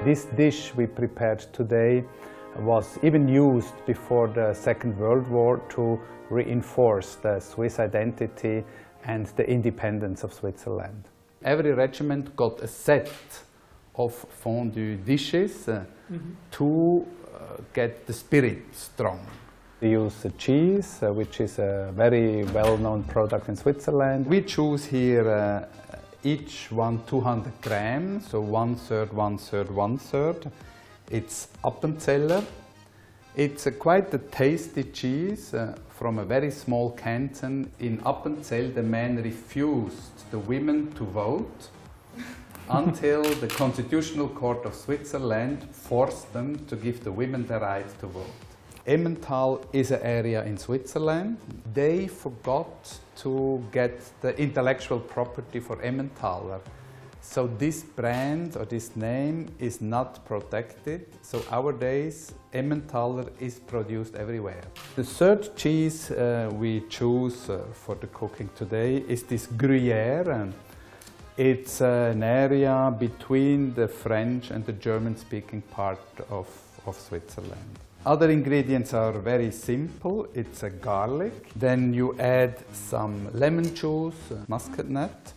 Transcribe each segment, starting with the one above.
This dish we prepared today was even used before the Second World War to reinforce the Swiss identity and the independence of Switzerland. Every regiment got a set of fondue dishes to get the spirit strong. We use cheese, which is a very well-known product in Switzerland. We choose here each one 200 grams, so 1/3, 1/3, 1/3. It's Appenzeller. It's quite a tasty cheese from a very small canton. In Appenzell, the men refused the women to vote until the Constitutional Court of Switzerland forced them to give the women the right to vote. Emmental is an area in Switzerland. They forgot to get the intellectual property for Emmentaler. So this brand or this name is not protected. So nowadays Emmentaler is produced everywhere. The third cheese we choose for the cooking today is this Gruyère. It's an area between the French and the German-speaking part of Switzerland. Other ingredients are very simple. It's a garlic. Then you add some lemon juice, muscat nut,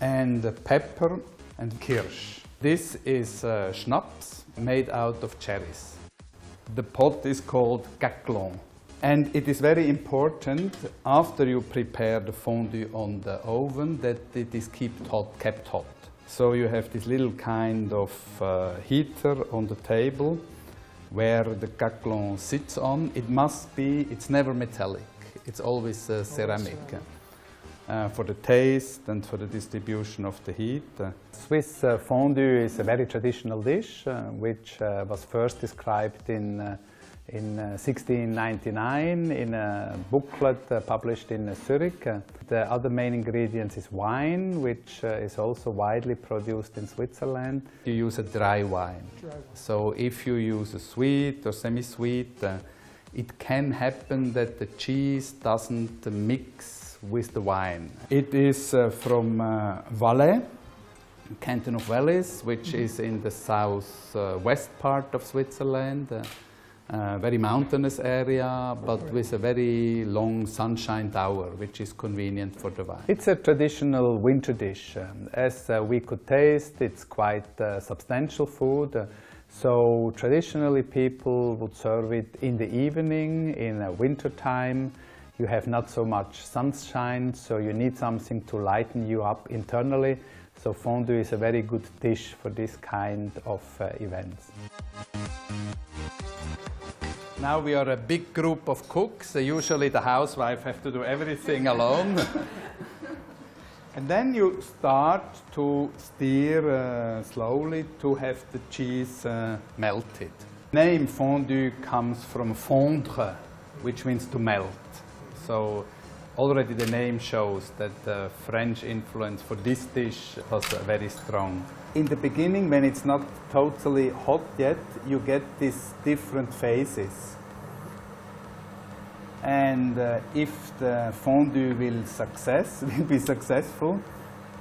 and pepper and kirsch. This is schnapps made out of cherries. The pot is called caclon. And it is very important after you prepare the fondue on the oven that it is kept hot. So you have this little kind of heater on the table where the caclon sits on. It's never metallic, it's always ceramic. For the taste and for the distribution of the heat. Swiss fondue is a very traditional dish which was first described in 1699 in a booklet published in Zurich. The other main ingredient is wine, which is also widely produced in Switzerland. You use a dry wine. So if you use a sweet or semi-sweet, it can happen that the cheese doesn't mix with the wine. It is from Valais, canton of Valais, which is in the southwest part of Switzerland. Very mountainous area, but with a very long sunshine tower, which is convenient for the wine. It's a traditional winter dish. As we could taste, it's quite substantial food. So traditionally people would serve it in the evening, in winter time. You have not so much sunshine, so you need something to lighten you up internally. So fondue is a very good dish for this kind of events. Now we are a big group of cooks. Usually the housewife has to do everything alone. And then you start to stir slowly to have the cheese melted. The name fondue comes from fondre, which means to melt. So already the name shows that the French influence for this dish was very strong. In the beginning, when it's not totally hot yet, you get these different phases. And if the fondue will be successful,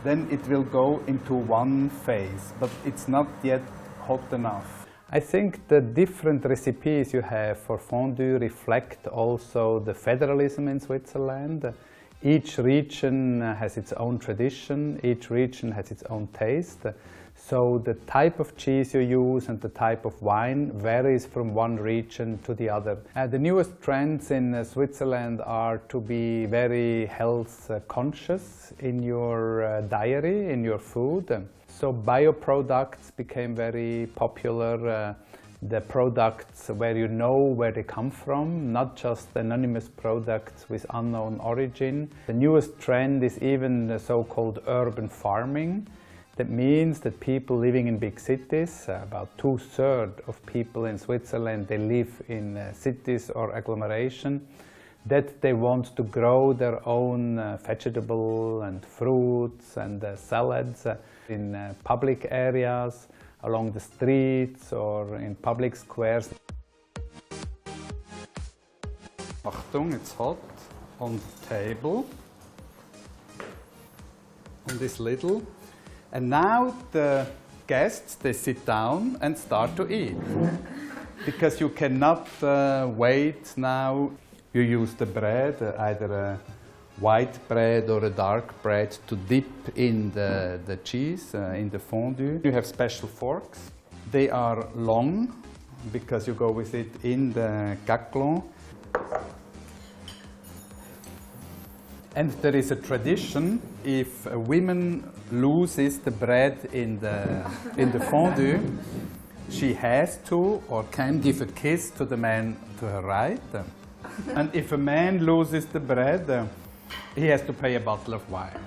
then it will go into one phase, but it's not yet hot enough. I think the different recipes you have for fondue reflect also the federalism in Switzerland. Each region has its own tradition, each region has its own taste. So the type of cheese you use and the type of wine varies from one region to the other. The newest trends in Switzerland are to be very health conscious in your diary, in your food. So bioproducts became very popular. The products where you know where they come from, not just anonymous products with unknown origin. The newest trend is even the so-called urban farming. That means that people living in big cities, about 2/3 of people in Switzerland, they live in cities or agglomeration, that they want to grow their own vegetable and fruits and salads in public areas, along the streets or in public squares. Achtung, it's hot on the table. On this little. And now the guests, they sit down and start to eat. Because you cannot wait now. You use the bread, either a white bread or a dark bread, to dip in the cheese, in the fondue. You have special forks. They are long, because you go with it in the caclon. And there is a tradition, if a woman loses the bread in the fondue, she has to or can give a kiss to the man to her right. And if a man loses the bread, he has to pay a bottle of wine.